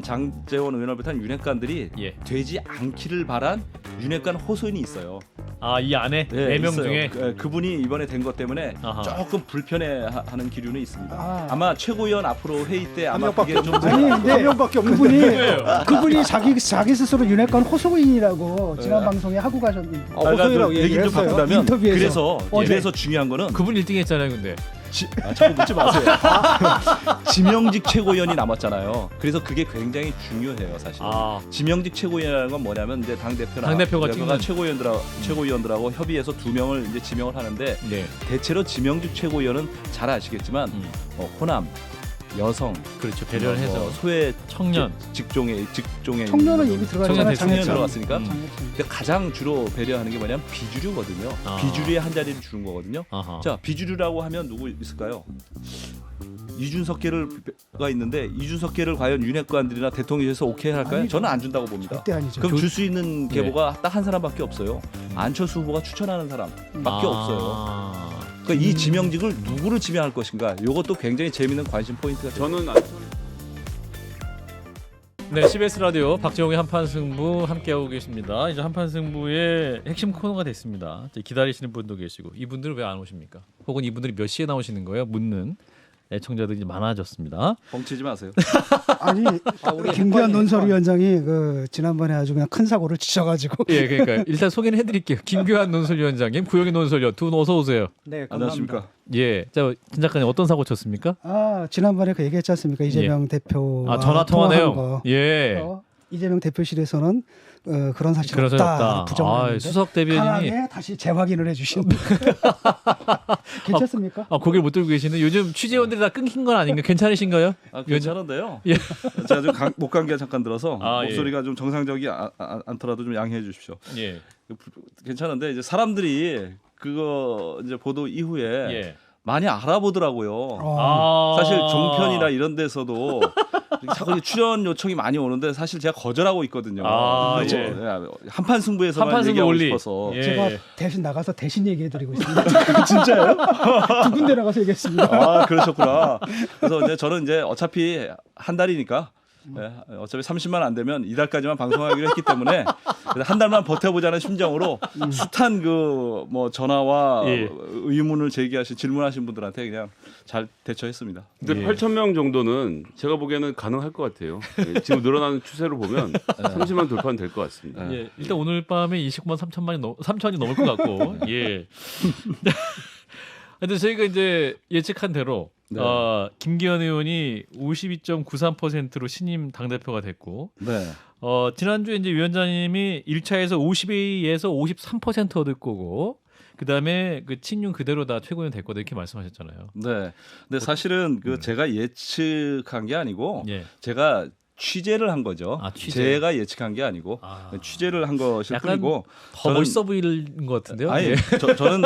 장제원 의원을 비롯한 윤핵관들이 예. 되지 않기를 바란 윤핵관 호소인이 있어요. 아, 이 안에 네, 4명 있어요. 중에 그분이 이번에 된 것 때문에 아하. 조금 불편해하는 기류는 있습니다. 아. 아마 최고위원 앞으로 회의 때 한 아마 명밖에 그게 좀 아니 근데 한 명밖에 없는데. 그분이 자기 스스로 윤핵관 호소인이라고 지난 네. 방송에 하고 가셨는데 호소인이라고 얘기 좀 얘기했어요. 바꾼다면 인터뷰에서. 그래서 중요한 거는 그분 1등 했잖아요, 근데. 자꾸 묻지 마세요. 지명직 최고위원이 남았잖아요. 그래서 그게 굉장히 중요해요, 사실. 아, 지명직 최고위원이라는 건 뭐냐면 이제 당 대표가 찍는 최고위원들하고 협의해서 2명을 이제 지명을 하는데 네. 대체로 지명직 최고위원은 잘 아시겠지만 호남, 여성, 그렇죠. 배려를 해서 소외 청년. 직종에 청년은 이미 들어갔잖아요. 청년 청년 들어갔으니까. 장애층. 근데 가장 주로 배려하는 게 뭐냐면 비주류거든요. 아. 비주류에 한 자리를 주는 거거든요. 아하. 자, 비주류라고 하면 누구 있을까요? 이준석계가 있는데 이준석계를 과연 윤핵관들이나 대통령에서 오케이 할까요? 아니죠. 저는 안 준다고 봅니다. 절대 아니죠. 그럼 줄 수 있는 계보가 딱 한 사람밖에 없어요. 안철수 후보가 추천하는 사람밖에 없어요. 그러니까 이 지명직을 누구를 지명할 것인가? 이것도 굉장히 재미있는 관심 포인트가 돼요. 저는 네, CBS 라디오 박재홍의 한판 승부 함께하고 계십니다. 이제 한판 승부의 핵심 코너가 됐습니다. 이제 기다리시는 분도 계시고 이분들은 왜 안 오십니까? 혹은 이분들이 몇 시에 나오시는 거예요? 묻는 애청자들이 많아졌습니다. 뻥치지 마세요. 아니 김기현 논설위원장이 그 지난번에 아주 그냥 큰 사고를 치셔가지고 예, 그러니까 일단 소개는 해드릴게요. 김규환 논설위원장님, 구영희 논설위원 두 분 어서 오세요. 네, 안녕하십니까? 예, 자, 진 작가님 어떤 사고 쳤습니까? 지난번에 그 얘기했지 않습니까? 이재명 대표 아, 전화 통화 통화한 내용. 거. 예, 이재명 대표실에서는 그런 사실 그런 사실 없다 없다. 부정하는데 수석 대변인이 강하게 다시 재확인을 해주신 괜찮습니까? 고개를 못 들고 계시는데 요즘 취재원들이 다 끊긴 건 아닌가? 괜찮으신가요? 괜찮은데요. 예. 제가 좀 못 감기가 잠깐 들어서 아, 목소리가 좀 정상적이 않더라도 좀 양해해 주십시오. 예, 괜찮은데 이제 사람들이 그거 이제 보도 이후에 예. 많이 알아보더라고요. 아, 사실 종편이나 이런 데서도 자꾸 출연 요청이 많이 오는데 사실 제가 거절하고 있거든요. 아, 그렇죠. 예. 한판 승부에서만 한판 승부 얘기하고 올리. 싶어서. 예. 제가 대신 나가서 대신 얘기해드리고 있습니다. 진짜요? 두 군데 나가서 얘기했습니다. 아, 그러셨구나. 그래서 이제 저는 이제 어차피 한 달이니까 어차피 30만 안 되면 이달까지만 방송하기로 했기 때문에 한 달만 버텨보자는 심정으로 숱한 그 뭐 전화와 예. 의문을 제기하신 질문하신 분들한테 그냥 잘 대처했습니다. 근데 예. 8,000명 정도는 제가 보기에는 가능할 것 같아요. 예, 지금 늘어나는 추세로 보면 30만 돌파는 될 것 같습니다. 예, 일단 오늘 밤에 29만 3천이 넘을 것 같고, 예. 근데 저희가 이제 예측한 대로 네. 김기현 의원이 52.93%로 신임 당 대표가 됐고, 네. 지난주에 이제 위원장님이 1차에서 52에서 53% 얻을 거고, 그 다음에 그 친윤 그대로다 최고위원 될 거다 이렇게 말씀하셨잖아요. 네. 근데 사실은 그 제가 예측한 게 아니고 예. 제가 취재를 한 거죠. 아, 취재. 제가 예측한 게 아니고 취재를 한 것일 약간 뿐이고 더 멋있어 보이는 것 같은데요. 아니 예. 저는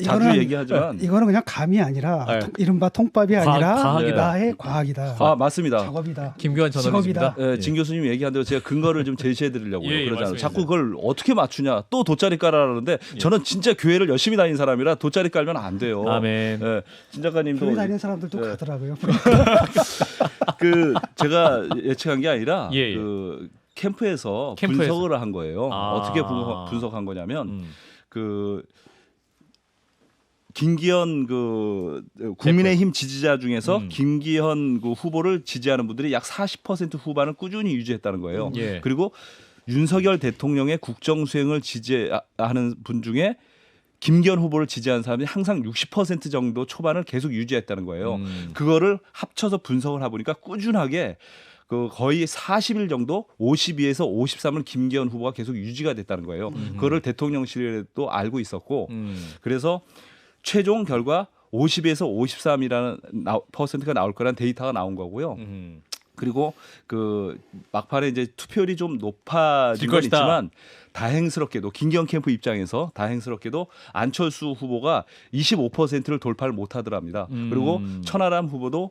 자주 얘기하지만 이거는 그냥 감이 아니라 네. 이른바 통밥이 아니라 과학이다. 나의 과학이다. 맞습니다. 작업이다. 김규환 저널리스트입니다. 직업이다. 진 교수님 얘기한 대로 제가 근거를 좀 제시해 드리려고요. 예, 그러잖아요. 말씀해 자꾸 주세요. 그걸 어떻게 맞추냐. 또 돗자리 깔아라는데 저는 진짜 교회를 열심히 다닌 사람이라 돗자리 깔면 안 돼요. 아멘. 예, 진 작가님도 교회 다니는 사람들도 네. 가더라고요. 그 제가 예측한 게 아니라 예, 예. 그 캠프에서 캠프에서. 분석을 한 거예요. 아. 어떻게 분석한 거냐면 음. 그 김기현 그 국민의힘 지지자 중에서 김기현 그 후보를 지지하는 분들이 약 40% 후반을 꾸준히 유지했다는 거예요. 예. 그리고 윤석열 대통령의 국정 수행을 지지하는 분 중에 김기현 후보를 지지하는 사람이 항상 60% 정도 초반을 계속 유지했다는 거예요. 그거를 합쳐서 분석을 해보니까 꾸준하게 그 거의 40일 정도 52에서 53을 김기현 후보가 계속 유지가 됐다는 거예요. 그거를 대통령실에도 알고 있었고 그래서 최종 결과 50에서 53이라는 퍼센트가 나올 거란 데이터가 나온 거고요. 그리고 그 막판에 이제 투표율이 좀 높아진 건 있지만 다행스럽게도 김기현 캠프 입장에서 다행스럽게도 안철수 후보가 25%를 돌파를 못하더랍니다. 그리고 천하람 후보도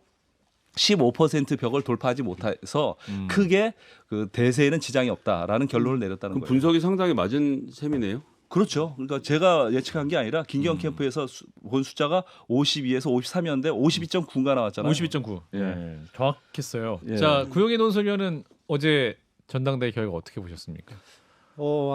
15% 벽을 돌파하지 못해서 크게 그 대세에는 지장이 없다라는 결론을 내렸다는 그럼 거예요. 분석이 상당히 맞은 셈이네요. 그렇죠. 그러니까 제가 예측한 게 아니라 김기현 캠프에서 본 숫자가 52에서 53이었는데 52.9가 나왔잖아요. 52.9. 예. 정확했어요. 예. 자, 구영애 논설위원은 어제 전당대회 결과 어떻게 보셨습니까?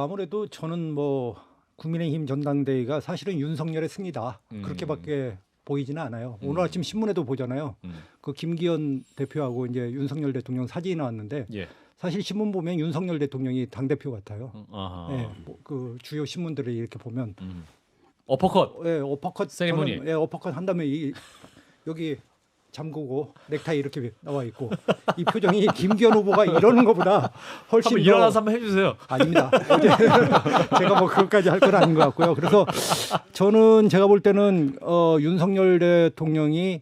아무래도 저는 뭐 국민의힘 전당대회가 사실은 윤석열의 승리다 그렇게밖에 보이지는 않아요. 오늘 아침 신문에도 보잖아요. 그 김기현 대표하고 이제 윤석열 대통령 사진이 나왔는데 예. 사실 신문 보면 윤석열 대통령이 당 대표 같아요. 아하. 예, 뭐그 주요 신문들을 이렇게 보면 어퍼컷. 예, 어퍼컷 세리머니. 저는, 예, 어퍼컷 한 다음에 여기 잠그고 넥타이 이렇게 나와 있고 이 표정이 김기현 후보가 이러는 것보다 훨씬 한번 더 일어나서 한번 해주세요. 아닙니다. 제가 뭐 그것까지 할 건 아닌 것 같고요. 그래서 저는 제가 볼 때는 윤석열 대통령이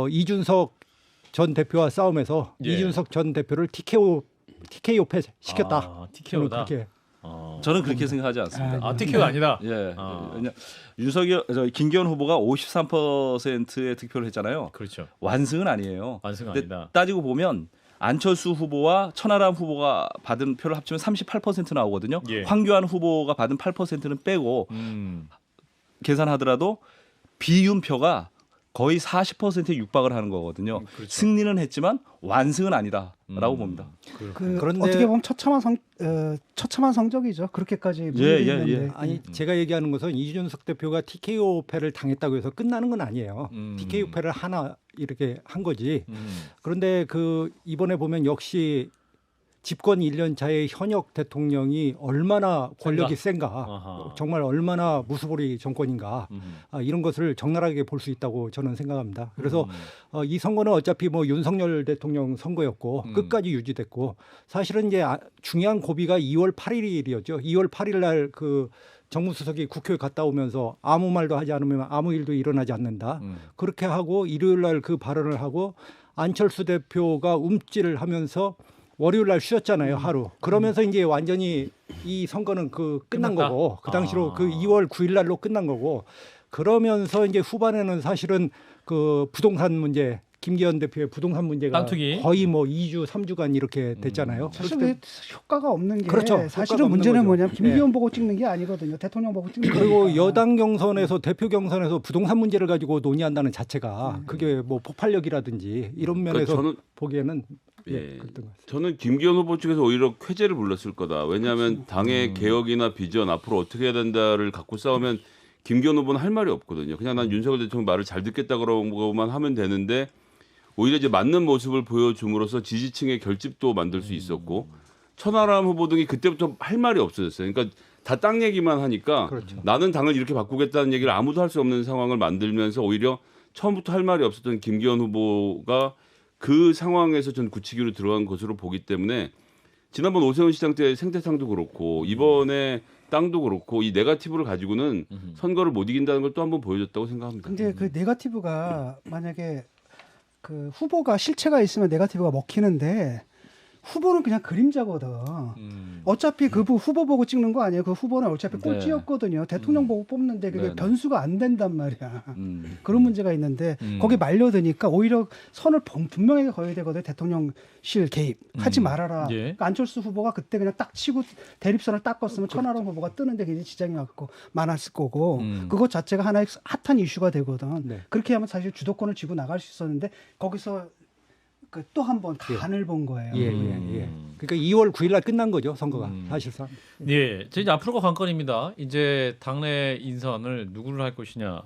이준석 전 대표와 싸움에서 예. 이준석 전 대표를 TKO 패 시켰다. 아, TKO다. 그렇게 저는 그렇게 생각하지 않습니다. 아, TKO 아니다. 예. 아. 왜냐 김기현 후보가 53%의 득표를 했잖아요. 그렇죠. 완승은 아니에요. 완승 근데 아니다. 따지고 보면 안철수 후보와 천하람 후보가 받은 표를 합치면 38% 나오거든요. 예. 황교안 후보가 받은 8%는 빼고 계산하더라도 비윤표가 거의 40%에 육박을 하는 거거든요. 그렇죠. 승리는 했지만 완승은 아니다라고 봅니다. 그런데- 어떻게 보면 처참한 성적이죠. 그렇게까지 물리는데. 예. 아니 제가 얘기하는 것은 이준석 대표가 TKO 패를 당했다고 해서 끝나는 건 아니에요. TKO 패를 하나 이렇게 한 거지. 그런데 그 이번에 보면 역시 집권 1년 차의 현역 대통령이 얼마나 권력이 센가, 아하. 정말 얼마나 무수보리 정권인가 이런 것을 적나라하게 볼 수 있다고 저는 생각합니다. 그래서 이 선거는 어차피 뭐 윤석열 대통령 선거였고 끝까지 유지됐고 사실은 이제 중요한 고비가 2월 8일이었죠. 2월 8일 날 그 정무수석이 국회에 갔다 오면서 아무 말도 하지 않으면 아무 일도 일어나지 않는다. 그렇게 하고 일요일 날 그 발언을 하고 안철수 대표가 움찔을 하면서 월요일 날 쉬었잖아요, 하루. 그러면서 이제 완전히 이 선거는 그 끝난 끝났다? 거고 그 당시로 그 2월 9일 날로 끝난 거고 그러면서 이제 후반에는 사실은 그 부동산 문제 김기현 대표의 부동산 문제가 깡투기. 거의 뭐 2주, 3주간 이렇게 됐잖아요. 사실 그 효과가 없는 게 그렇죠. 사실은 효과가 문제는 없는 거죠. 뭐냐면 김기현 예. 보고 찍는 게 아니거든요. 대통령 보고 찍는 그리고 거니까. 여당 경선에서 대표 경선에서 부동산 문제를 가지고 논의한다는 자체가 그게 뭐 폭발력이라든지 이런 면에서 저는 보기에는 예. 그랬던 것 같습니다. 저는 김기현 후보 측에서 오히려 쾌재를 불렀을 거다. 왜냐하면 당의 개혁이나 비전 앞으로 어떻게 해야 된다를 갖고 싸우면 김기현 후보는 할 말이 없거든요. 그냥 난 윤석열 대통령 말을 잘 듣겠다 그러고만 하면 되는데 오히려 이제 맞는 모습을 보여줌으로써 지지층의 결집도 만들 수 있었고 천하람 후보 등이 그때부터 할 말이 없어졌어요. 그러니까 다 땅 얘기만 하니까 그렇죠. 나는 당을 이렇게 바꾸겠다는 얘기를 아무도 할 수 없는 상황을 만들면서 오히려 처음부터 할 말이 없었던 김기현 후보가 그 상황에서 전 굳히기로 들어간 것으로 보기 때문에 지난번 오세훈 시장 때 생태탕도 그렇고 이번에 땅도 그렇고 이 네거티브를 가지고는 선거를 못 이긴다는 걸 또 한번 보여줬다고 생각합니다. 근데 그 네거티브가 만약에 그 후보가 실체가 있으면 네거티브가 먹히는데 후보는 그냥 그림자거든. 어차피 그 후보 보고 찍는 거 아니에요. 그 후보는 어차피 네. 꼴찌였거든요. 대통령 보고 뽑는데 그게 네. 변수가 안 된단 말이야. 음. 그런 문제가 있는데 거기 말려드니까 오히려 선을 분명하게 그어야 되거든. 대통령실 개입하지 말아라. 예. 그러니까 안철수 후보가 그때 그냥 딱 치고 대립선을 딱 껐으면 천하람 후보가 뜨는데 굉장히 지장이 많았을 거고 그것 자체가 하나의 핫한 이슈가 되거든. 네. 그렇게 하면 사실 주도권을 쥐고 나갈 수 있었는데 거기서 그 또 한 번 간을 본 거예요. 예. 그러니까 2월 9일 날 끝난 거죠, 선거가. 사실상. 예, 이제 앞으로가 관건입니다. 이제 당내 인선을 누구를 할 것이냐.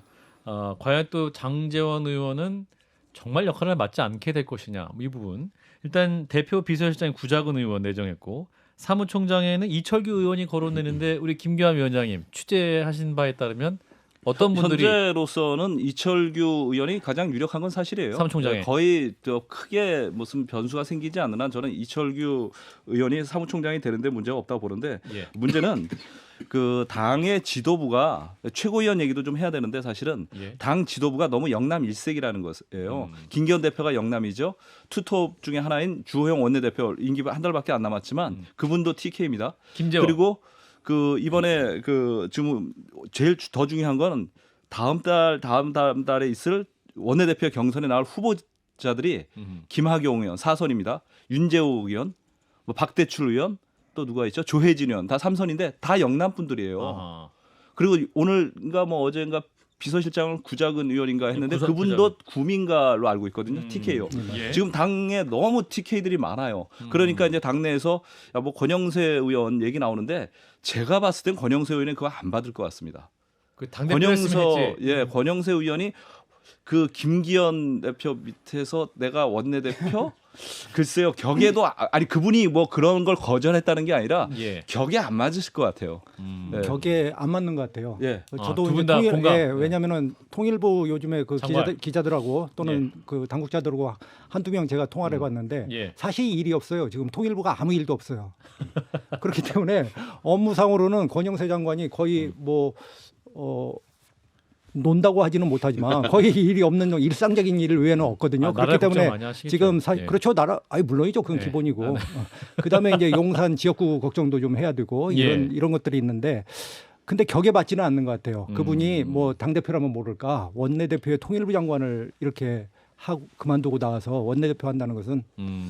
과연 또 장제원 의원은 정말 역할을 맡지 않게 될 것이냐. 이 부분. 일단 대표 비서실장 구자근 의원 내정했고 사무총장에는 이철규 의원이 거론되는데 우리 김기환 위원장님 취재하신 바에 따르면 어떤 분들이 현재로서는 이철규 의원이 가장 유력한 건 사실이에요. 사무총장에. 거의 또 크게 무슨 변수가 생기지 않는 한 저는 이철규 의원이 사무총장이 되는데 문제가 없다고 보는데 예. 문제는 그 당의 지도부가 최고위원 얘기도 좀 해야 되는데 사실은 예. 당 지도부가 너무 영남 일색이라는 것이에요. 김기현 대표가 영남이죠. 투톱 중에 하나인 주호영 원내대표 임기가 한 달밖에 안 남았지만 그분도 TK입니다. 김재원. 그리고 그 이번에 그 지금 제일 더 중요한 건 다음 달에 있을 원내대표 경선에 나올 후보자들이 김학용 의원 4선입니다. 윤재호 의원, 뭐 박대출 의원, 또 누가 있죠? 조혜진 의원 다 3선인데 다 영남 분들이에요. 아하. 그리고 오늘인가 뭐 어제인가 비서실장을 구자근 의원인가 했는데 구자근. 그분도 구민가로 알고 있거든요. TK요. 예. 지금 당에 너무 TK들이 많아요. 그러니까 이제 당내에서 야, 뭐 권영세 의원 얘기 나오는데 제가 봤을 땐 권영세 의원은 그거 안 받을 것 같습니다. 그 당대표였으면 했지. 권영세 의원이 그 김기현 대표 밑에서 내가 원내대표 글쎄요 격에도 아니 그분이 뭐 그런 걸 거절했다는 게 아니라 예. 격에 안 맞으실 것 같아요. 네. 격에 안 맞는 것 같아요. 예. 저도 두 분 이제 다 공감. 예, 왜냐하면은 통일부 요즘에 그 장관. 기자들하고 또는 그 당국자들하고 한두 명 제가 통화를 해봤는데 예. 사실 일이 없어요. 지금 통일부가 아무 일도 없어요. 그렇기 때문에 업무상으로는 권영세 장관이 거의 논다고 하지는 못하지만 거의 일이 없는 일상적인 일 외에는 없거든요. 그렇기 나라를 걱정 때문에 많이 하시겠죠. 지금 예. 그렇죠. 물론이죠. 그건 네. 기본이고. 그다음에 이제 용산 지역구 걱정도 좀 해야 되고 이런 것들이 있는데 근데 격에 맞지는 않는 것 같아요. 그분이 뭐 당대표라면 모를까 원내대표의 통일부 장관을 이렇게 하고 그만두고 나와서 원내대표 한다는 것은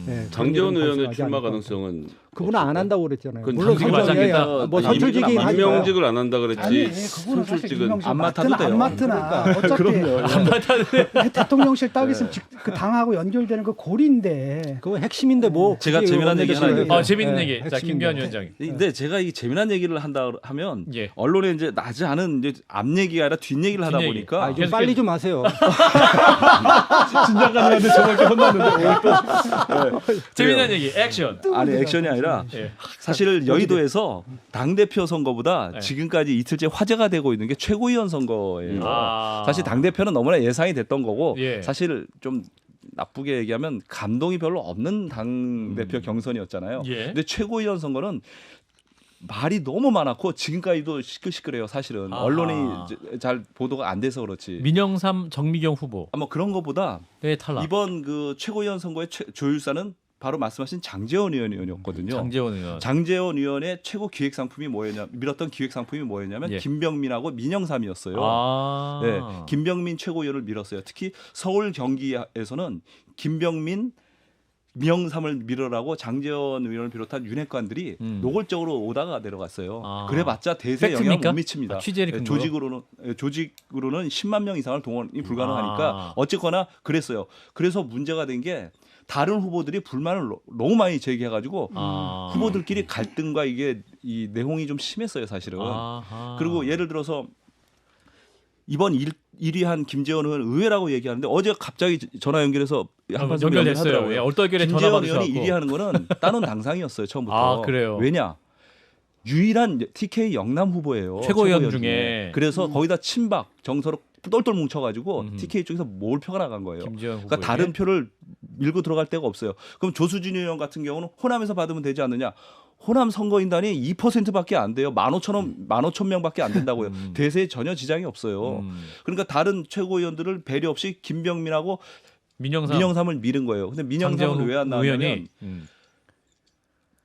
예, 장재원 그런 일은 의원의 발생하지 출마 않을 것 같아요. 가능성은 그분은 안 한다고 그랬잖아요. 그건 물론 당직을 하지 않겠다. 뭐 선출직이긴 하지만 임명직을 안 한다 그랬지. 아니 그거는 사실 선출직은 임명직 안 맡아도 맡으나 안 돼요. 맡으나 어차피 대통령실 딱 있으면 그 당하고 연결되는 그 고리인데 그거 핵심인데 뭐 제가 그게 재미난 얘기 하나 원내대표예요. 재밌는 예, 얘기. 자, 핵심인데. 김기현 위원장님. 근데 제가 이 재미난 얘기를 한다 하면 예. 언론에 이제 나지 않은 이제 앞 얘기가 아니라 뒷 얘기를 하다 뒷얘기. 보니까 좀 빨리 좀 하세요. 진작가님한테 저렇게 혼났는데 오늘 또 재밌는 얘기. 액션. 아니 액션이 아니라 예. 사실 여의도에서 당 대표 선거보다 네. 지금까지 이틀째 화제가 되고 있는 게 최고위원 선거예요. 아. 사실 당 대표는 너무나 예상이 됐던 거고 예. 사실 좀 나쁘게 얘기하면 감동이 별로 없는 당 대표 경선이었잖아요. 예. 근데 최고위원 선거는 말이 너무 많았고 지금까지도 시끌시끌해요. 사실은 아하. 언론이 잘 보도가 안 돼서 그렇지. 민영삼 정미경 후보. 뭐 그런 거보다 탈락. 이번 그 최고위원 선거의 조율사는 바로 말씀하신 장제원 의원이었거든요. 장재원 의원. 장제원 의원의 최고 기획 상품이 뭐였냐? 밀었던 기획 상품이 뭐였냐면 예. 김병민하고 민영삼이었어요. 아. 네, 김병민 최고위원을 밀었어요. 특히 서울 경기에서는 김병민 민영삼을 밀으라고 장제원 의원을 비롯한 윤핵관들이 노골적으로 오다가 내려갔어요. 아. 그래봤자 대세 영향 팩트입니까? 못 미칩니다. 아, 취재를 네, 근거로? 조직으로는 10만 명 이상을 동원이 불가능하니까 아. 어쨌거나 그랬어요. 그래서 문제가 된 게 다른 후보들이 불만을 너무 많이 제기해가지고 아. 후보들끼리 갈등과 이게 이 내용이 좀 심했어요, 사실은. 아하. 그리고 예를 들어서 이번 1위 한 김재원 의원 의외라고 얘기하는데 어제 갑자기 전화 연결해서 한번 좀 연결됐어요. 연결하더라고요. 예, 얼떨결에 전화 김재원 의원이 받으셔서 1위 하는 거는 따놓은 당상이었어요, 처음부터. 아, 그래요? 왜냐? 유일한 TK 영남 후보예요. 최고위원 중에. 그래서 거기다 친박 정서로 똘똘 뭉쳐가지고 TK 쪽에서 몰표가 나간 거예요. 김재원 후보. 그러니까 다른 표를 밀고 들어갈 데가 없어요. 그럼 조수진 의원 같은 경우는 호남에서 받으면 되지 않느냐? 호남 선거인단이 2%밖에 안 돼요. 15,000명밖에 안 된다고요. 대세에 전혀 지장이 없어요. 그러니까 다른 최고위원들을 배려 없이 김병민하고 민영삼을 밀은 거예요. 근데 민영삼은 왜 안 나왔냐면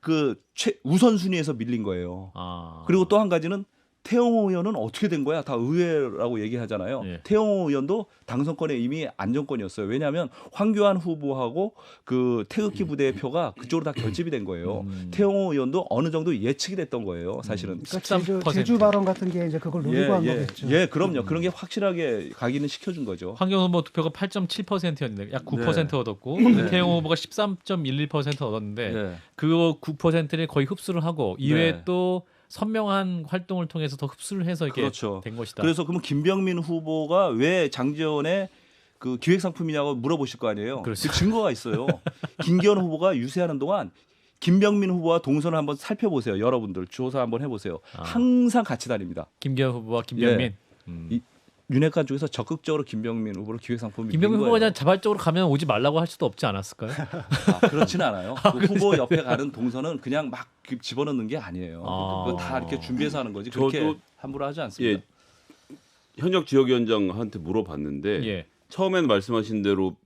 그 우선순위에서 밀린 거예요. 아. 그리고 또 한 가지는 태영호 의원은 어떻게 된 거야? 다 의외라고 얘기하잖아요. 예. 태영호 의원도 당선권에 이미 안정권이었어요. 왜냐하면 황교안 후보하고 그 태극기 부대의 표가 그쪽으로 다 결집이 된 거예요. 태영호 의원도 어느 정도 예측이 됐던 거예요. 사실은. 그러니까 13%. 제주 발언 같은 게 이제 그걸 노리고 한 거겠죠. 예, 그럼요. 그런 게 확실하게 각인을 시켜준 거죠. 황교안 후보 투표가 8.7%였는데 약 9% 네. 얻었고 태영호 후보가 13.11% 얻었는데 예. 그 9%를 거의 흡수를 하고 이외에 네. 또 선명한 활동을 통해서 더 흡수를 해서 이렇게 그렇죠. 된 것이다. 그래서 그러면 김병민 후보가 왜 장재원의 그 기획 상품이냐고 물어보실 거 아니에요. 그렇죠. 그 증거가 있어요. 김기현 후보가 유세하는 동안 김병민 후보와 동선을 한번 살펴보세요. 여러분들 조사 한번 해보세요. 아. 항상 같이 다닙니다. 김기현 후보와 김병민. 이 윤핵관 쪽에서 적극적으로 김병민 후보를 기획 상품을 김병민 밀은 후보가 그냥 거예요. 자발적으로 가면 오지 말라고 할 수도 없지 않았을까요? 그렇지는 않아요. 그 후보 옆에 가는 동선은 그냥 막 집어넣는 게 아니에요. 아. 그거 다 이렇게 준비해서 하는 거지. 그렇게 저도- 함부로 하지 않습니다. 현역 지역위원장한테 물어봤는데 예. 처음에는 말씀하신 대로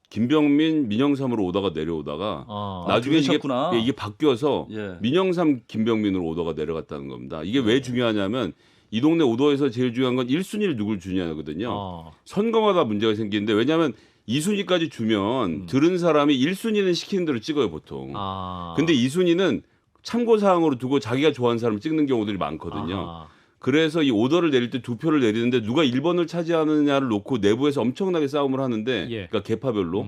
김병민 민영삼으로 오다가 내려오다가 나중에 그러셨구나. 이게 바뀌어서 예. 민영삼 김병민으로 오다가 내려갔다는 겁니다. 이게 왜 중요하냐면 이 동네 오도에서 제일 중요한 건 1순위를 누굴 주냐거든요. 선거마다 문제가 생기는데 왜냐하면 2순위까지 주면 들은 사람이 1순위는 시키는 대로 찍어요 보통. 근데 2순위는 참고 사항으로 두고 자기가 좋아하는 사람을 찍는 경우들이 많거든요. 그래서 이 오더를 내릴 때 두 표를 내리는데 누가 1번을 차지하느냐를 놓고 내부에서 엄청나게 싸움을 하는데 예. 그러니까 계파별로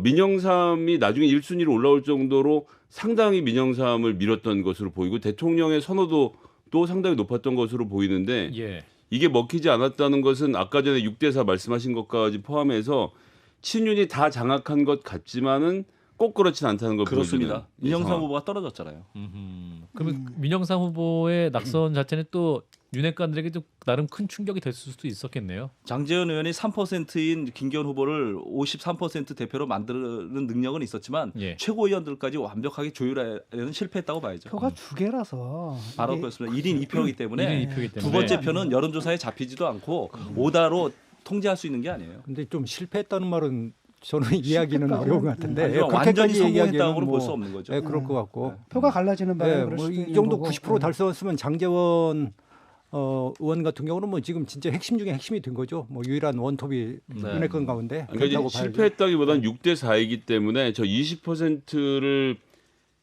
민영삼이 나중에 1순위로 올라올 정도로 상당히 민영삼을 밀었던 것으로 보이고 대통령의 선호도 또 상당히 높았던 것으로 보이는데 예. 이게 먹히지 않았다는 것은 아까 전에 6대4 말씀하신 것까지 포함해서 친윤이 다 장악한 것 같지만은 꼭 그렇진 않다는 걸 그렇습니다. 보여주는 민영삼 상황. 후보가 떨어졌잖아요. 그러면 민영삼 후보의 낙선 자체는 또 윤핵관들에게 좀 나름 큰 충격이 됐을 수도 있었겠네요. 장재현 의원이 3%인 김기현 후보를 53% 대표로 만드는 능력은 있었지만 예. 최고위원들까지 완벽하게 조율하려는 실패했다고 봐야죠. 표가 두 개라서 바로 이게 그렇습니다. 1인 2표이기 때문에 1인 2표이기 때문에 두 번째 표는 여론조사에 잡히지도 않고 오다로 통제할 수 있는 게 아니에요. 근데 좀 실패했다는 말은 저는 이해하기는 실패했다고는- 어려운 것 같은데 하지만 그렇게까지 완전히 얘기하기에는 성공했다고는 뭐, 볼 수 없는 거죠. 네, 그럴 것 같고 표가 갈라지는 바람에 그럴 수도 이 있는 정도 거고. 90% 달성했으면 장재원 의원 같은 경우는 뭐 지금 진짜 핵심 중에 핵심이 된 거죠. 뭐 유일한 원톱이 윤핵관 가운데 그러니까 그렇다고 이제 봐야죠. 실패했다기보다는 6대4이기 때문에 저 20%를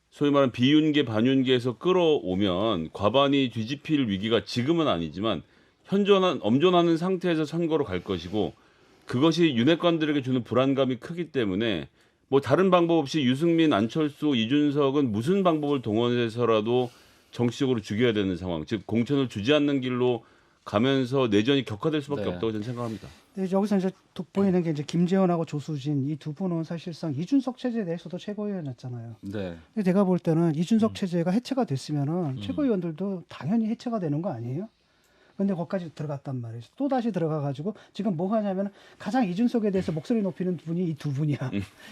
소위 말하는 비윤계 반윤계에서 끌어오면 과반이 뒤집힐 위기가 지금은 아니지만 엄존하는 상태에서 선거로 갈 것이고 그것이 윤핵관들에게 주는 불안감이 크기 때문에 뭐 다른 방법 없이 유승민, 안철수, 이준석은 무슨 방법을 동원해서라도 정치적으로 죽여야 되는 상황, 즉 공천을 주지 않는 길로 가면서 내전이 격화될 수밖에 네. 없다고 저는 생각합니다. 근데 여기서 이제 돋보이는 게 이제 김재원하고 조수진 이 두 분은 사실상 이준석 체제에 대해서도 최고위원이었잖아요. 네. 근데 제가 볼 때는 이준석 체제가 해체가 됐으면은 최고위원들도 당연히 해체가 되는 거 아니에요? 근데 거기까지 들어갔단 말이죠. 또 다시 들어가가지고 지금 뭐 하냐면 가장 이준석에 대해서 목소리 높이는 분이 이 두 분이야.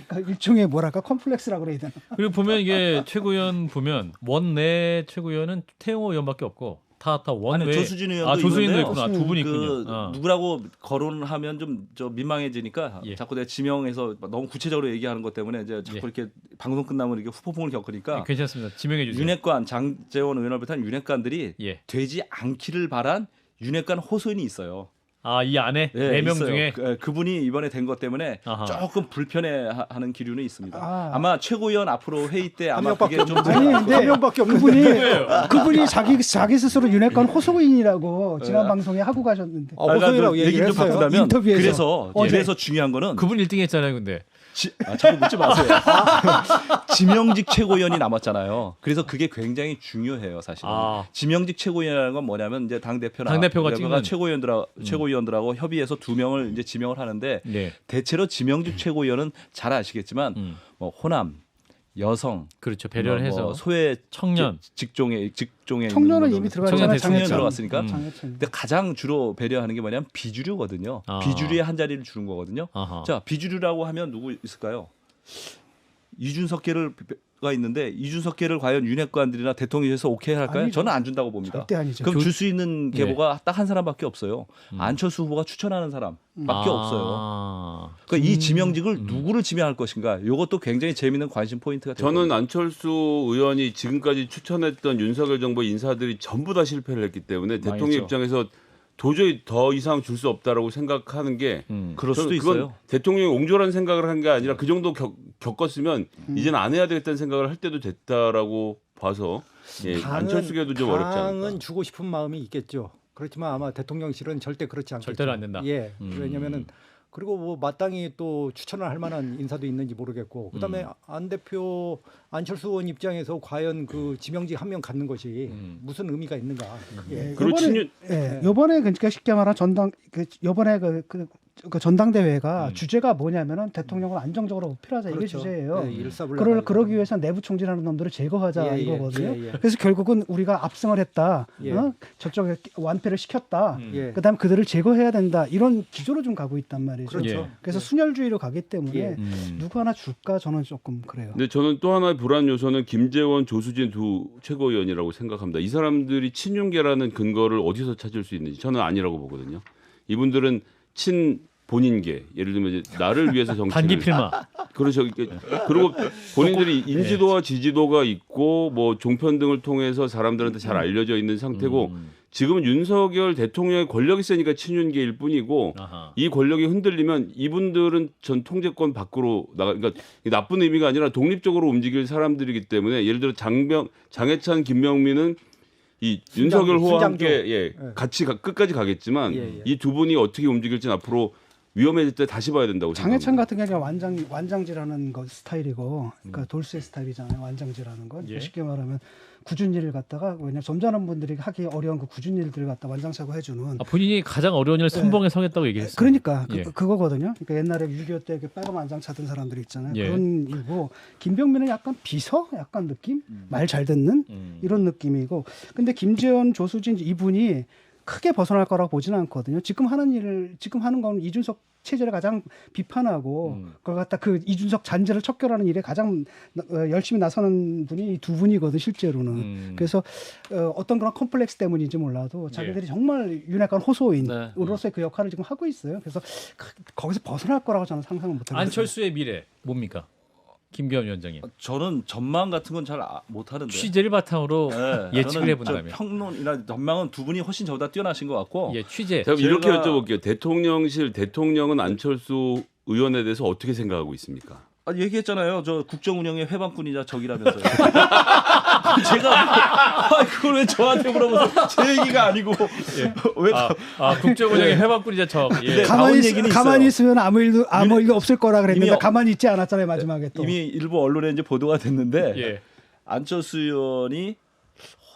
그러니까 일종의 뭐랄까 컴플렉스라고 그래야 되나? 그리고 보면 이게 최고위원 보면 원내 최고위원은 태영호 의원밖에 없고 다 원외 아니, 조수진 의원도 조수진도 있는데요. 있구나. 두 분이 그 있군요. 어. 누구라고 거론을 하면 좀 저 민망해지니까 예. 자꾸 내가 지명해서 너무 구체적으로 얘기하는 것 때문에 이제 자꾸 예. 이렇게 방송 끝나면 이렇게 후폭풍을 겪으니까 괜찮습니다. 지명해 주세요. 윤핵관 장재원 의원을 비롯한 윤핵관들이 예. 되지 않기를 바란 윤핵관 호소인이 있어요. 아, 이 안에 네, 4명 있어요. 중에 그분이 이번에 된 것 때문에 아하. 조금 불편해하는 기류는 있습니다. 아. 아마 최고위원 앞으로 회의 때 한 아마 명밖에 그게 좀 아니 근데 한 명밖에 없는데 그분이 자기 스스로 윤핵관 호소인이라고 지난 방송에 하고 가셨는데. 호소이라고 얘기 얘기를 좀 했어요. 바꾸자면 인터뷰에서. 그래서 어제. 그래서 중요한 거는 그분 1등 했잖아요, 근데. 자꾸 묻지 마세요. 지명직 최고위원이 남았잖아요. 그래서 그게 굉장히 중요해요, 사실은. 아. 지명직 최고위원이라는 건 뭐냐면 이제 당 대표나 당대표가 찍는 최고위원들하고 협의해서 2명을 이제 지명을 하는데 네. 대체로 지명직 최고위원은 잘 아시겠지만 뭐 호남, 여성, 그렇죠. 배려를 해서 뭐 소외 청년. 직종에 청년은 있는 이미 분들. 들어갔잖아요. 청년 장애천. 들어갔으니까. 장애천. 근데 가장 주로 배려하는 게 뭐냐면 비주류거든요. 아. 비주류의 한 자리를 주는 거거든요. 아하. 자, 비주류라고 하면 누구 있을까요? 이준석계가 있는데 이준석계를 과연 윤핵관들이나 대통령에서 오케이 할까요? 아니죠. 저는 안 준다고 봅니다. 절대 아니죠. 그럼 줄 수 있는 계보가 딱 한 사람밖에 없어요. 음. 안철수 후보가 추천하는 사람밖에 없어요. 아. 그러니까 이 지명직을 누구를 지명할 것인가? 이것도 굉장히 재미있는 관심 포인트가 되거든요. 저는 안철수 의원이 지금까지 추천했던 윤석열 정부 인사들이 전부 다 실패를 했기 때문에 망했죠. 대통령 입장에서 도저히 더 이상 줄 수 없다라고 생각하는 게 그럴 수도 저는 그건 있어요. 대통령이 옹졸한 생각을 한 게 아니라 그 정도 겪었으면 이제는 안 해야 되겠다는 생각을 할 때도 됐다라고 봐서 안철수계도 좀 어렵지 않을까. 당은 주고 싶은 마음이 있겠죠. 그렇지만 아마 대통령실은 절대 그렇지 않겠죠. 절대로 안 된다. 예. 왜냐면은 그리고 뭐 마땅히 또 추천을 할 만한 인사도 있는지 모르겠고 그다음에 안 대표 안철수 의원 입장에서 과연 그 지명직 한 명 갖는 것이 무슨 의미가 있는가? 예. 그리고 요번에 그러니까 쉽게 말하면 요번에 그 전당대회가 주제가 뭐냐면은 대통령을 안정적으로 우필하자 이게 그렇죠. 주제예요. 예, 일사불란 그러기 위해서 내부 총질하는 놈들을 제거하자 예, 이거거든요. 예, 예. 그래서 결국은 우리가 압승을 했다. 예. 저쪽에 완패를 시켰다. 예. 그다음 그들을 제거해야 된다. 이런 기조로 좀 가고 있단 말이죠. 그렇죠. 예. 그래서 순혈주의로 가기 때문에 예. 누구 하나 줄까 저는 조금 그래요. 근데 저는 또 하나의 불안 요소는 김재원, 조수진 두 최고위원이라고 생각합니다. 이 사람들이 친윤계라는 근거를 어디서 찾을 수 있는지 저는 아니라고 보거든요. 이분들은 친 본인계, 예를 들면 이제 나를 위해서 정치를 단기 필마. 그렇죠. 그리고 본인들이 인지도와 지지도가 있고 뭐 종편 등을 통해서 사람들한테 잘 알려져 있는 상태고 지금은 윤석열 대통령의 권력이 세니까 친윤계일 뿐이고 아하. 이 권력이 흔들리면 이분들은 전 통제권 밖으로 나가. 그러니까 나쁜 의미가 아니라 독립적으로 움직일 사람들이기 때문에 예를 들어 장해찬, 김명민은 이 순장- 윤석열 후보와 순장조. 함께 예. 같이 끝까지 가겠지만 예, 예. 이 두 분이 어떻게 움직일지는 앞으로 위험해질 때 다시 봐야 된다고 장해찬 생각합니다. 같은 경우는 완장질하는 거 스타일이고, 그러니까 돌쇠 스타일이잖아요. 완장질하는 건 예. 쉽게 말하면 굳은 일을 갖다가 왜냐 점잖은 분들이 하기 어려운 그 굳은 일들을 갖다 완장차고 해주는. 본인이 가장 어려운 일을 선봉에 서겠다고 얘기했어요. 그러니까 예. 그거거든요. 그러니까 옛날에 6.25 때 이렇게 빨간 완장 차던 사람들이 있잖아요. 예. 그런 일고 김병민은 약간 비서 약간 느낌, 말 잘 듣는 이런 느낌이고. 근데 김재원, 조수진 이분이 크게 벗어날 거라고 보지는 않거든요. 지금 하는 건 이준석 체제를 가장 비판하고 그걸 갖다 그 이준석 잔재를 척결하는 일에 가장 열심히 나서는 분이 이 두 분이거든 실제로는. 그래서 어떤 그런 컴플렉스 때문인지 몰라도 자기들이 정말 윤핵관 호소인으로서의 그 역할을 지금 하고 있어요. 그래서 거기서 벗어날 거라고 저는 상상을 못합니다. 안철수의 미래 뭡니까? 김기현 위원장님. 저는 전망 같은 건 잘 못하는데. 취재를 바탕으로 네, 예측을 저는 해본다면. 저 평론이나 전망은 두 분이 훨씬 저보다 뛰어나신 것 같고. 예, 취재. 제가 이렇게 제가- 여쭤볼게요. 대통령은 안철수 의원에 대해서 어떻게 생각하고 있습니까? 얘기했잖아요. 저 국정 운영의 회방꾼이자 적이라면서요. 제가 그걸 왜 저한테 물어보세요? 제 얘기가 아니고 왜 국정 운영의 회방꾼이자 적. 예. 네. 나온 얘기는 가만히 있어요. 있으면 아무 일도 없을 거라 그랬는데 이미 가만히 있지 않았잖아요 마지막에 또. 이미 일부 언론에 이제 보도가 됐는데 예. 안철수 의원이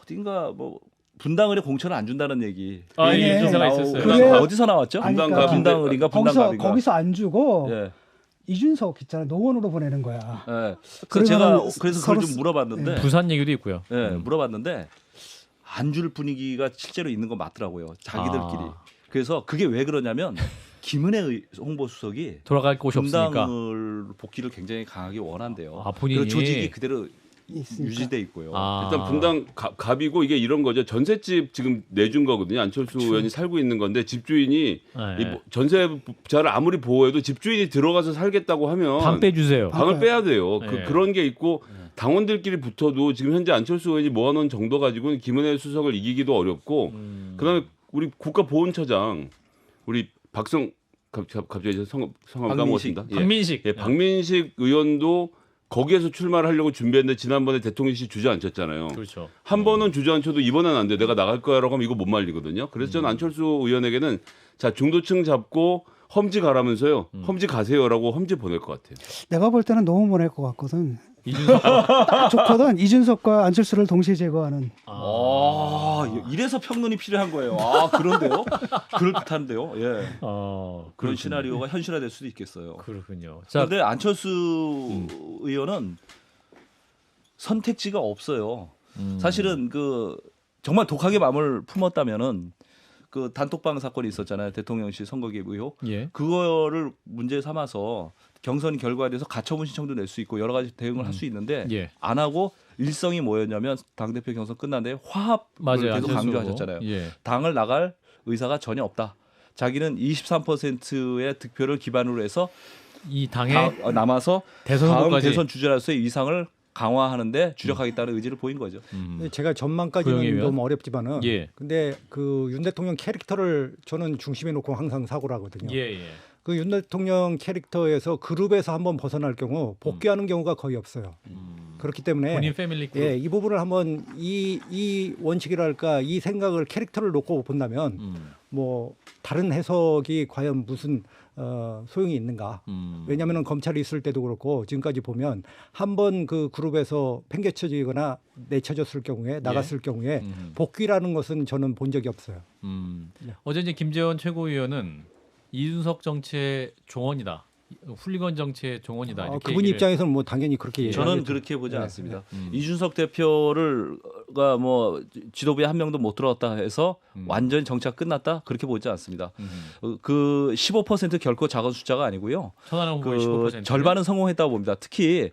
어딘가 뭐 분당을에 공천을 안 준다는 얘기. 아, 예, 기사가 나오고 있었어요. 그래. 어디서 나왔죠? 아니, 분당 그러니까 분당을인가 분당갑인가. 거기서 안 주고 예. 이준석 있잖아요 노원으로 보내는 거야. 예. 그래서 제가 그러면은 그래서 서로 그걸 좀 물어봤는데 부산 얘기도 있고요. 예, 물어봤는데 안 줄 분위기가 실제로 있는 건 맞더라고요. 자기들끼리. 아. 그래서 그게 왜 그러냐면 김은혜 홍보수석이 돌아갈 곳이 없으니까. 분당을 복귀를 굉장히 강하게 원한대요. 아, 본인이? 그리고 조직이 그대로 있으니까. 유지돼 있고요. 아. 일단 분당 갑이고 이게 이런 거죠. 전셋집 지금 내준 거거든요. 안철수 의원이 살고 있는 건데 집주인이 네. 이 전세자를 아무리 보호해도 집주인이 들어가서 살겠다고 하면 방 빼주세요. 방을 빼야 돼요. 네. 그런 게 있고 당원들끼리 붙어도 지금 현재 안철수 의원이 모아놓은 정도 가지고는 김은혜 수석을 이기기도 어렵고 그다음에 우리 국가보훈처장 우리 갑자기 성함 까먹었습니다. 예. 박민식. 예, 박민식 의원도 거기에서 출마를 하려고 준비했는데 지난번에 대통령실 주저앉혔잖아요. 그렇죠. 한 번은 주저앉혀도 이번엔 안 돼. 내가 나갈 거야라고 하면 이거 못 말리거든요. 그래서 저는 안철수 의원에게는 자 중도층 잡고 험지 가라면서요. 험지 가세요라고 험지 보낼 것 같아요. 내가 볼 때는 너무 보낼 것 같거든. 이준석. 딱 좋거든. 이준석과 안철수를 동시에 제거하는. 이래서 평론이 필요한 거예요. 아 그런데요? 그럴듯한데요. 예. 그런 그런 시나리오가 현실화될 수도 있겠어요. 그렇군요. 자, 그런데 안철수 의원은 선택지가 없어요. 사실은 그 정말 독하게 마음을 품었다면은 그 단톡방 사건이 있었잖아요. 대통령실 선거 개입 의혹. 예. 그거를 문제 삼아서 경선 결과에 대해서 가처분 신청도 낼 수 있고 여러 가지 대응을 할 수 있는데 예. 안 하고 일성이 뭐였냐면 당대표 경선 끝난 다음에 화합을 맞아요. 계속 안철수 강조하셨잖아요. 후보. 예. 당을 나갈 의사가 전혀 없다. 자기는 23%의 득표를 기반으로 해서 이 당의 남아서 대선 다음 후보까지. 대선 주자로서의 위상을 강화하는데 주력하겠다는 의지를 보인 거죠. 제가 고영애 전망까지는 의원? 너무 어렵지만은 예. 근데 그 윤 대통령 캐릭터를 저는 중심에 놓고 항상 사고를 하거든요. 예, 예. 그 윤 대통령 캐릭터에서 그룹에서 한번 벗어날 경우 복귀하는 경우가 거의 없어요. 그렇기 때문에 본인 패밀리 그룹. 이 부분을 한번 이 원칙이랄까 이 생각을 캐릭터를 놓고 본다면 뭐 다른 해석이 과연 무슨 소용이 있는가? 왜냐하면 검찰이 있을 때도 그렇고 지금까지 보면 한번 그 그룹에서 팽개쳐지거나 내쳐졌을 경우에 나갔을 경우에 복귀라는 것은 저는 본 적이 없어요. 어제 이제 김재원 최고위원은 이준석 정치의 종언이다. 훌리건 정치의 종언이다. 이렇게 그분 얘기를- 입장에서는 뭐 당연히 그렇게 예, 저는 얘기하겠죠. 그렇게 보지 않습니다. 이준석 대표가 뭐 지도부에 한 명도 못 들어왔다 해서 완전히 정치가 끝났다 그렇게 보지 않습니다. 그 15% 결코 작은 숫자가 아니고요. 천하람 후보의 그 15%. 절반은 성공했다고 봅니다. 특히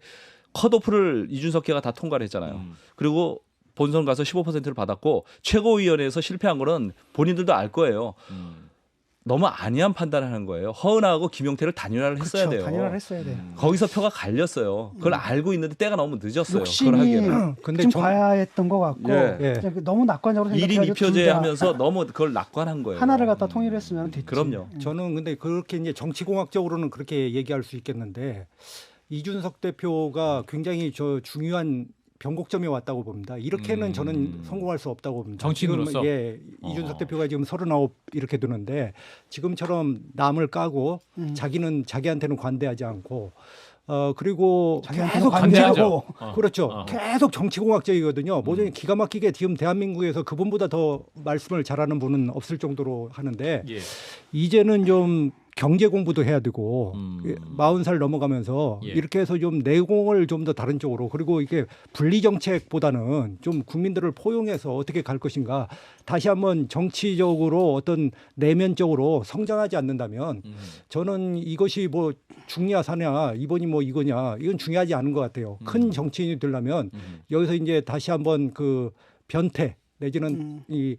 컷오프를 이준석계가 다 통과를 했잖아요. 그리고 본선 가서 15%를 받았고 최고위원회에서 실패한 거는 본인들도 알 거예요. 너무 안이한 판단을 하는 거예요. 허은하고 김용태를 단일화를 했어야 돼요. 단일화를 했어야 돼. 거기서 표가 갈렸어요. 그걸 알고 있는데 때가 너무 늦었어요. 그걸 욕심이 하기에는. 근데 좀 정- 과했던 것 같고 예. 너무 낙관적으로 1인 생각해가지고 2표제 둘 다 하면서 너무 그걸 낙관한 거예요. 하나를 갖다 통일했으면 됐지. 그럼요. 저는 근데 그렇게 이제 정치공학적으로는 그렇게 얘기할 수 있겠는데 이준석 대표가 굉장히 저 중요한 변곡점에 왔다고 봅니다. 이렇게는 저는 성공할 수 없다고 봅니다. 정치인으로서? 지금, 예, 이준석 대표가 지금 39 이렇게 두는데 지금처럼 남을 까고 자기는 자기한테는 관대하지 않고 그리고 자기한테는 계속 관대하고. 그렇죠. 계속 정치공학적이거든요. 모종이 기가 막히게 지금 대한민국에서 그분보다 더 말씀을 잘하는 분은 없을 정도로 하는데 예. 이제는 좀 경제 공부도 해야 되고 40살 넘어가면서 예. 이렇게 해서 좀 내공을 좀 더 다른 쪽으로 그리고 이게 분리 정책보다는 좀 국민들을 포용해서 어떻게 갈 것인가 다시 한번 정치적으로 어떤 내면적으로 성장하지 않는다면 저는 이것이 뭐 중냐 사냐 이번이 뭐 이거냐 이건 중요하지 않은 것 같아요. 큰 정치인이 되려면 여기서 이제 다시 한번 그 변태 내지는 이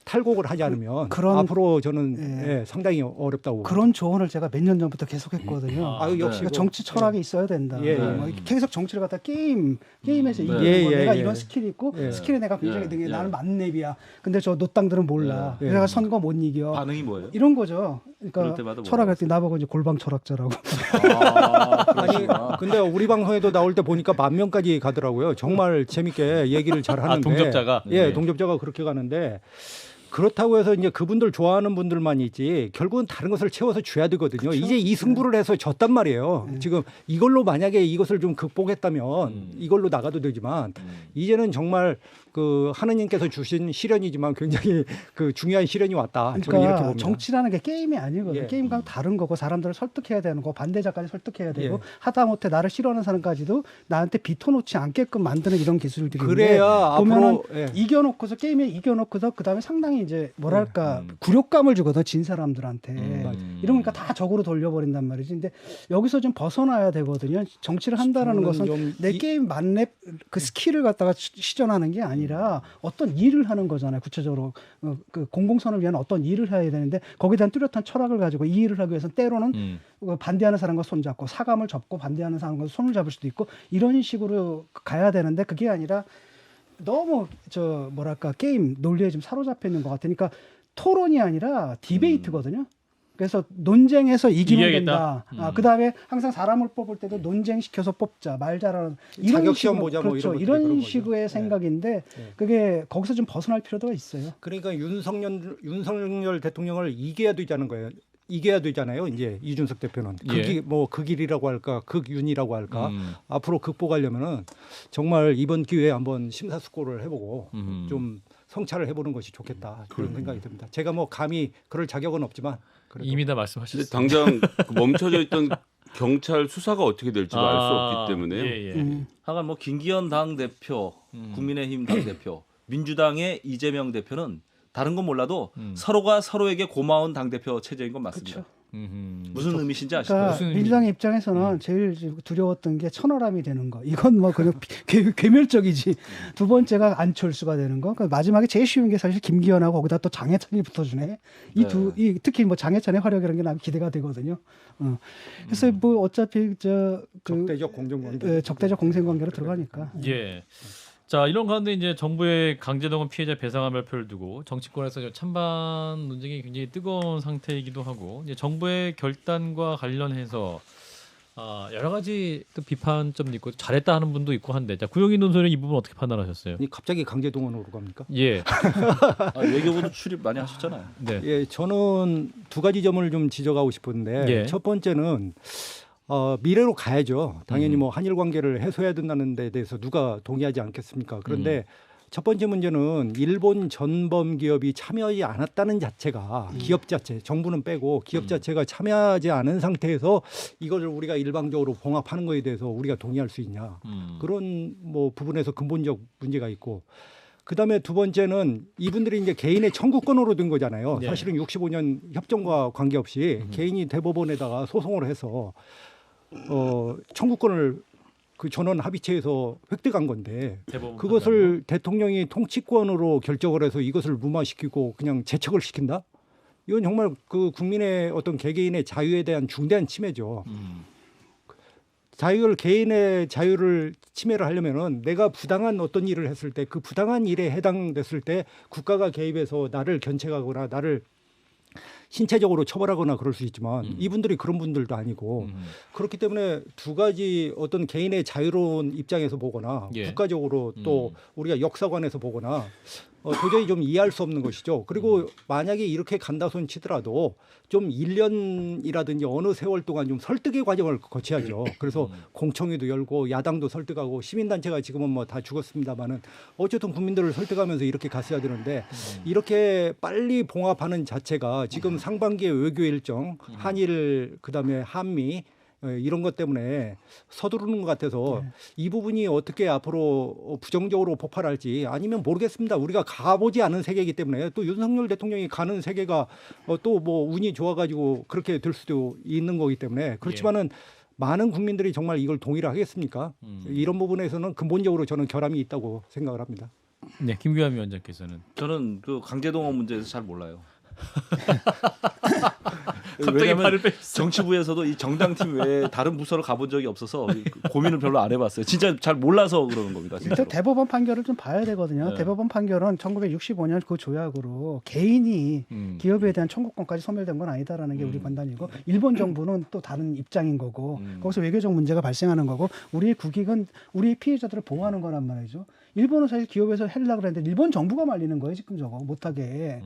탈곡을 하지 않으면 그런- 앞으로 저는 예, 상당히 어렵다고 봅니다. 그런 조언을 제가 몇 년 전부터 계속했거든요. 아유, 역시 그러니까 정치 철학이 있어야 된다. 예, 예. 뭐 계속 정치를 갖다 게임에서 이기는 예, 거. 예, 내가 예. 이런 스킬이 있고 예. 스킬에 내가 굉장히 등에 예. 나는 만렙이야. 근데 저 노땅들은 몰라. 예. 내가 선거 못 이겨. 반응이 뭐예요? 이런 거죠. 그럴 그러니까 때마다 철학할 때 나보고 이제 골방 철학자라고. 아니 근데 우리 방송에도 나올 때 보니까 10,000명까지 가더라고요. 정말 재밌게 얘기를 잘 하는데 동접자가? 예, 네. 동접자가 그렇게 가는데 그렇다고 해서 이제 그분들 좋아하는 분들만 있지 결국은 다른 것을 채워서 줘야 되거든요. 이제 이 승부를 해서 졌단 말이에요. 지금 이걸로 만약에 이것을 좀 극복했다면 이걸로 나가도 되지만 이제는 정말 그 하느님께서 주신 시련이지만 굉장히 그 중요한 시련이 왔다. 저는 이렇게 그러니까 봅니다. 정치라는 게 게임이 아니거든요. 예. 게임과 다른 거고 사람들을 설득해야 되는 거, 반대자까지 설득해야 되고 예. 하다못해 나를 싫어하는 사람까지도 나한테 비토놓지 않게끔 만드는 이런 기술들인데 그래야 보면은 앞으로 예. 이겨놓고서 게임에 이겨놓고서 그다음에 상당히 이제 뭐랄까 굴욕감을 주거든 진 사람들한테 이러니까 다 적으로 돌려버린단 말이지. 근데 여기서 좀 벗어나야 되거든요. 정치를 한다라는 저는 것은 좀 내 게임 만렙 그 스킬을 갖다가 시전하는 게 아니라 어떤 일을 하는 거잖아요. 구체적으로 그 공공선을 위한 어떤 일을 해야 되는데 거기에 대한 뚜렷한 철학을 가지고 이 일을 하기 위해서는 때로는 반대하는 사람과 손잡고 사감을 접고 반대하는 사람과 손을 잡을 수도 있고 이런 식으로 가야 되는데 그게 아니라 너무 저 뭐랄까 게임 논리에 좀 사로잡혀 있는 것 같으니까 토론이 아니라 디베이트거든요. 그래서 논쟁해서 이기면 이겨야겠다. 된다. 그다음에 항상 사람을 뽑을 때도 논쟁시켜서 뽑자. 말 잘하는 이런 자격시험 식으로, 보자 뭐 그렇죠. 이런 것들이 이런 그런 거죠. 식의 네. 생각인데 그게 거기서 좀 벗어날 필요가 있어요. 그러니까 윤석열 대통령을 이겨야 되자는 거예요. 이겨야 되잖아요. 이제 이준석 대표는 예. 그 길이라고 할까, 극윤이라고 할까. 앞으로 극복하려면은 정말 이번 기회에 한번 심사숙고를 해보고 좀 성찰을 해보는 것이 좋겠다 그런 생각이 듭니다. 제가 뭐 감히 그럴 자격은 없지만 그래도. 이미 다 근데 말씀하셨어요. 당장 그 멈춰져 있던 경찰 수사가 어떻게 될지도 알 수 없기 때문에 예, 예. 하간 뭐 김기현 당 대표, 국민의힘 당 대표, 민주당의 이재명 대표는 다른 건 몰라도 서로가 서로에게 고마운 당 대표 체제인 건 맞습니다. 무슨 의미신지 아시죠? 그러니까 무슨 민주당의 입장에서는 제일 두려웠던 게 천하람이 되는 거. 이건 뭐 그냥 괴멸적이지. 두 번째가 안철수가 되는 거. 그러니까 마지막에 제일 쉬운 게 사실 김기현하고 거기다 또 장해찬이 붙어주네. 이 특히 뭐 장해찬의 활약이라는 게 난 기대가 되거든요. 그래서 뭐 어차피 적대적 공정관계. 적대적 공생관계로 들어가니까. 예. 자, 이런 가운데 이제 정부의 강제동원 피해자 배상안 발표를 두고 정치권에서 찬반 논쟁이 굉장히 뜨거운 상태이기도 하고 이제 정부의 결단과 관련해서 여러 가지 또 비판점도 있고 잘했다 하는 분도 있고 한데 자, 구용인 논설은 이 부분 어떻게 판단하셨어요? 아니, 갑자기 강제동원으로 갑니까? 예. 외교부도 출입 많이 하셨잖아요. 네. 예, 저는 두 가지 점을 좀 지적하고 싶은데 예. 첫 번째는 미래로 가야죠. 당연히 뭐 한일 관계를 해소해야 된다는 데 대해서 누가 동의하지 않겠습니까? 그런데 첫 번째 문제는 일본 전범 기업이 참여하지 않았다는 자체가 기업 자체, 정부는 빼고 기업 자체가 참여하지 않은 상태에서 이걸 우리가 일방적으로 봉합하는 거에 대해서 우리가 동의할 수 있냐. 그런 뭐 부분에서 근본적 문제가 있고 그다음에 두 번째는 이분들이 이제 개인의 청구권으로 된 거잖아요. 네. 사실은 65년 협정과 관계없이 개인이 대법원에다가 소송을 해서 청구권을 그 전원 합의체에서 획득한 건데 대법원 그것을 대통령이 통치권으로 결정을 해서 이것을 무마시키고 그냥 제척을 시킨다? 이건 정말 그 국민의 어떤 개개인의 자유에 대한 중대한 침해죠. 개인의 자유를 침해를 하려면은 내가 부당한 어떤 일을 했을 때 그 부당한 일에 해당됐을 때 국가가 개입해서 나를 견책하거나 나를 신체적으로 처벌하거나 그럴 수 있지만 이분들이 그런 분들도 아니고 그렇기 때문에 두 가지 어떤 개인의 자유로운 입장에서 보거나 예. 국가적으로 또 우리가 역사관에서 보거나 도저히 좀 이해할 수 없는 것이죠. 그리고 만약에 이렇게 간다 손 치더라도 좀 1년이라든지 어느 세월 동안 좀 설득의 과정을 거쳐야죠. 그래서 공청회도 열고 야당도 설득하고 시민단체가 지금은 뭐 다 죽었습니다만은 어쨌든 국민들을 설득하면서 이렇게 갔어야 되는데 이렇게 빨리 봉합하는 자체가 지금 상반기의 외교 일정, 한일 그다음에 한미 이런 것 때문에 서두르는 것 같아서 이 부분이 어떻게 앞으로 부정적으로 폭발할지 아니면 모르겠습니다. 우리가 가보지 않은 세계이기 때문에 또 윤석열 대통령이 가는 세계가 또 뭐 운이 좋아가지고 그렇게 될 수도 있는 거기 때문에 그렇지만은 많은 국민들이 정말 이걸 동의를 하겠습니까? 이런 부분에서는 근본적으로 저는 결함이 있다고 생각을 합니다. 네, 김규환 위원장께서는 저는 그 강제동원 문제에서 잘 몰라요. 갑자기 왜냐면 발을 뺐어. 정치부에서도 이 정당팀 외에 다른 부서를 가본 적이 없어서 고민을 별로 안 해봤어요. 진짜 잘 몰라서 그러는 겁니다. 일단 진짜로. 대법원 판결을 좀 봐야 되거든요. 네. 대법원 판결은 1965년 그 조약으로 개인이 기업에 대한 청구권까지 소멸된 건 아니다라는 게 우리 판단이고 일본 정부는 또 다른 입장인 거고 거기서 외교적 문제가 발생하는 거고 우리의 국익은 우리의 피해자들을 보호하는 거란 말이죠. 일본은 사실 기업에서 하려고 했는데 일본 정부가 말리는 거예요. 지금 저거 못하게.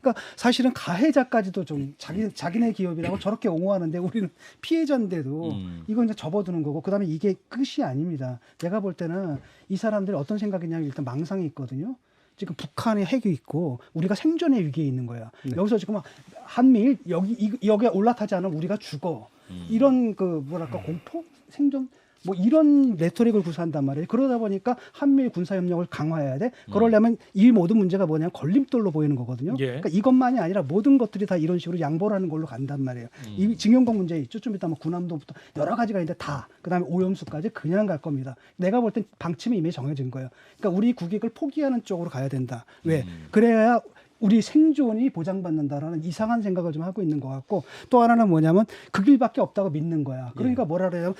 그러니까 사실은 가해자까지도 좀 자기네 기업이라고 저렇게 옹호하는데 우리는 피해자인데도 이건 이제 접어두는 거고 그다음에 이게 끝이 아닙니다. 내가 볼 때는 이 사람들이 어떤 생각이냐면 일단 망상이 있거든요. 지금 북한의 핵이 있고 우리가 생존의 위기에 있는 거야. 여기서 지금 한미일 여기에 올라타지 않으면 우리가 죽어. 이런 그 뭐랄까 공포 생존 뭐 이런 레토릭을 구사한단 말이에요. 그러다 보니까 한미일 군사협력을 강화해야 돼. 그러려면 이 모든 문제가 뭐냐면 걸림돌로 보이는 거거든요. 예. 그러니까 이것만이 아니라 모든 것들이 다 이런 식으로 양보를 하는 걸로 간단 말이에요. 이 징용권 문제 있죠. 좀 이따 뭐 군함도부터 여러 가지가 있는데 다 그다음에 오염수까지 그냥 갈 겁니다. 내가 볼 땐 방침이 이미 정해진 거예요. 그러니까 우리 국익을 포기하는 쪽으로 가야 된다. 왜? 그래야 우리 생존이 보장받는다라는 이상한 생각을 좀 하고 있는 것 같고 또 하나는 뭐냐면 그 길밖에 없다고 믿는 거야. 그러니까 뭐라 그래요?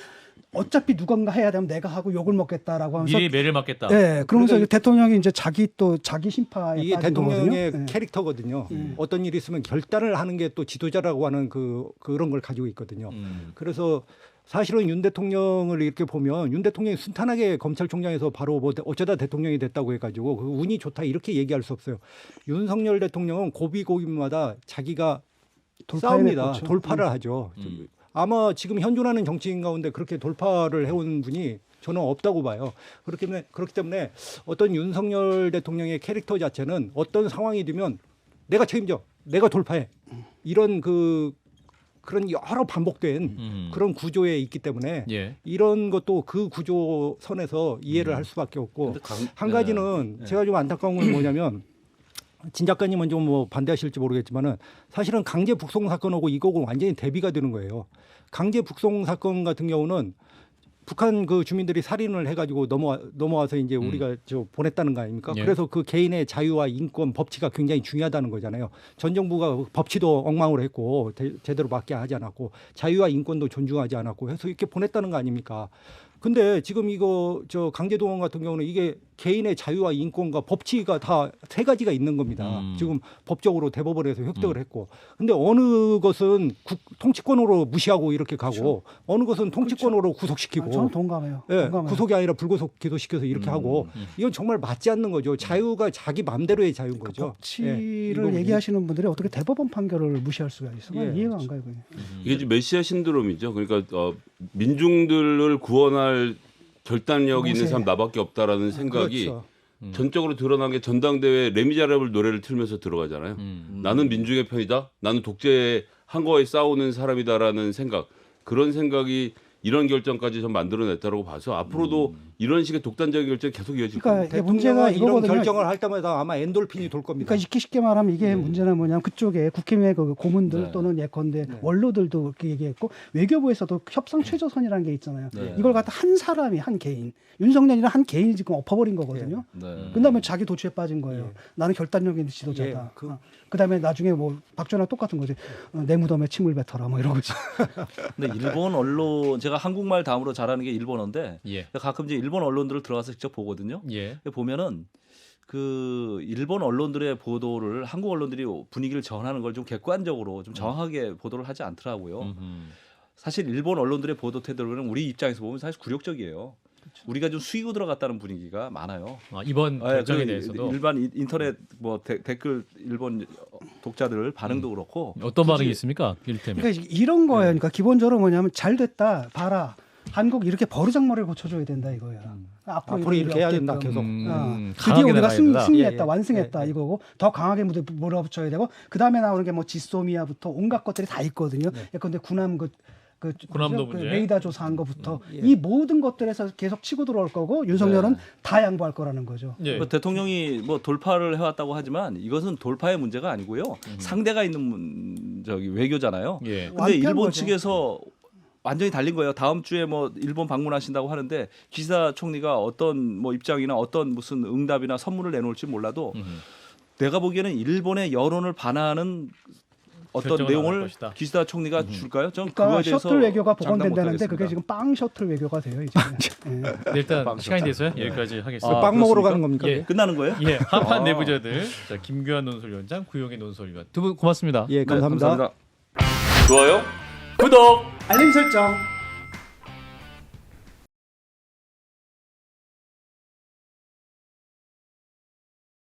어차피 누군가 해야 되면 내가 하고 욕을 먹겠다라고 하면서 미리 매를 맞겠다. 네, 그러면서 그러니까 대통령이 이제 자기 심파에 이게 빠진 대통령의 거거든요. 네. 캐릭터거든요. 어떤 일이 있으면 결단을 하는 게 또 지도자라고 하는 그런 걸 가지고 있거든요. 그래서 사실은 윤 대통령을 이렇게 보면 윤 대통령이 순탄하게 검찰총장에서 바로 뭐 어쩌다 대통령이 됐다고 해가지고 그 운이 좋다 이렇게 얘기할 수 없어요. 윤석열 대통령은 고비고비마다 자기가 싸웁니다. 돌파해냈죠. 돌파를 하죠. 아마 지금 현존하는 정치인 가운데 그렇게 돌파를 해온 분이 저는 없다고 봐요. 그렇기 때문에 어떤 윤석열 대통령의 캐릭터 자체는 어떤 상황이 되면 내가 책임져, 내가 돌파해 이런 그런 여러 반복된 그런 구조에 있기 때문에 예. 이런 것도 그 구조 선에서 이해를 할 수밖에 없고 한 가지는 제가 좀 안타까운 건 뭐냐면 진 작가님은 좀 뭐 반대하실지 모르겠지만은 사실은 강제 북송 사건하고 이거하고 완전히 대비가 되는 거예요. 강제 북송 사건 같은 경우는 북한 그 주민들이 살인을 해가지고 넘어와서 이제 우리가 저 보냈다는 거 아닙니까? 예. 그래서 그 개인의 자유와 인권 법치가 굉장히 중요하다는 거잖아요. 전 정부가 법치도 엉망으로 했고 제대로 맞게 하지 않았고 자유와 인권도 존중하지 않았고 해서 이렇게 보냈다는 거 아닙니까? 근데 지금 이거 저 강제동원 같은 경우는 이게 개인의 자유와 인권과 법치가 다 세 가지가 있는 겁니다. 지금 법적으로 대법원에서 획득을 했고, 근데 어느 것은 통치권으로 무시하고 이렇게 가고, 그렇죠. 어느 것은 통치권으로 구속시키고, 저는 동감해요. 예, 동감해요. 구속이 아니라 불구속 기소시켜서 이렇게 하고, 이건 정말 맞지 않는 거죠. 자유가 자기 마음대로의 자유인 거죠. 예, 이 법치를 부분이. 얘기하시는 분들이 어떻게 대법원 판결을 무시할 수가 있어? 예, 이해가 안 가요. 그게. 이게 지금 메시아 신드롬이죠. 그러니까 민중들을 구원할 결단력이 있는 모세. 사람 나밖에 없다라는 생각이 그렇죠. 전적으로 드러난 게 전당대회 레미제라블 노래를 틀면서 들어가잖아요. 나는 민중의 편이다. 나는 독재한 거에 싸우는 사람이다라는 생각. 그런 생각이 이런 결정까지 좀 만들어냈다고 봐서 앞으로도 이런 식의 독단적인 결정이 계속 이어질 겁니다. 그러니까 이게 문제가 대통령은 이런 이거거든요. 결정을 할 때마다 아마 엔돌핀이 돌 겁니다. 그러니까 쉽게 말하면 이게 문제는 뭐냐면 그쪽에 국힘의 그 고문들 네. 또는 예컨대 원로들도 그렇게 얘기했고 외교부에서도 협상 최저선이라는 게 있잖아요. 네. 이걸 갖다 한 사람이 한 개인 윤석열이랑 한 개인이 지금 엎어버린 거거든요. 네. 그다음에 자기 도취에 빠진 거예요. 나는 결단력 있는 지도자다. 예, 그다음에 나중에 뭐 박정희랑 똑같은 거지. 내 무덤에 침을 뱉어라 뭐 이런 거지. 근데 일본 언론 제가 한국말 다음으로 잘하는 게 일본어인데 예. 가끔 이제 일본 언론들을 들어가서 직접 보거든요. 예. 보면은 그 일본 언론들의 보도를 한국 언론들이 분위기를 전하는 걸 좀 객관적으로 좀 정확하게 보도를 하지 않더라고요. 사실 일본 언론들의 보도 태도는 우리 입장에서 보면 사실 굴욕적이에요. 우리가 좀 수위고 들어갔다는 분위기가 많아요. 이번 결정에 그 대해서도 일반 인터넷 뭐 댓글 일본 독자들 반응도 그렇고 어떤 반응이 있습니까? 이를테면 그러니까 이런 거예요. 그러니까 기본적으로 뭐냐면 잘 됐다. 봐라. 한국 이렇게 버르장머리를 고쳐줘야 된다 이거야. 앞으로 이렇게 해야 된다, 없게끔. 계속. 드디어 강하게 우리가 나가야 된다. 승리했다, 예, 예. 완승했다 이거고 더 강하게 몰아붙여야 되고 그 다음에 나오는 게 뭐 지소미아부터 온갖 것들이 다 있거든요. 예컨대 군함 군함도 그 문제. 레이더 조사한 것부터 예. 이 모든 것들에서 계속 치고 들어올 거고 윤석열은 다 양보할 거라는 거죠. 예. 뭐 대통령이 뭐 돌파를 해왔다고 하지만 이것은 돌파의 문제가 아니고요. 상대가 있는 저기 외교잖아요. 예. 근데 완패한 일본 거죠. 측에서 완전히 달린 거예요. 다음 주에 뭐 일본 방문하신다고 하는데 기시다 총리가 어떤 뭐 입장이나 어떤 무슨 응답이나 선물을 내놓을지 몰라도 내가 보기에는 일본의 여론을 반하는 어떤 결정을 나갈 내용을 것이다. 기시다 총리가 줄까요? 전 그러니까 그거에 대해서 셔틀 외교가 장담 복원된다는데 그게 못하겠습니다. 지금 빵 셔틀 외교가 돼요 이제. 예. 네, 일단 빵 시간이 셨다. 돼서요. 여기까지 하겠습니다. 아, 빵 먹으러 그렇습니까? 가는 겁니까? 예. 끝나는 거예요? 예, 한판 아. 내부자들. 자, 김규환 논설위원장, 구용희 논설위원 두 분 고맙습니다. 예, 네, 감사합니다. 좋아요. 구독. 알림 설정.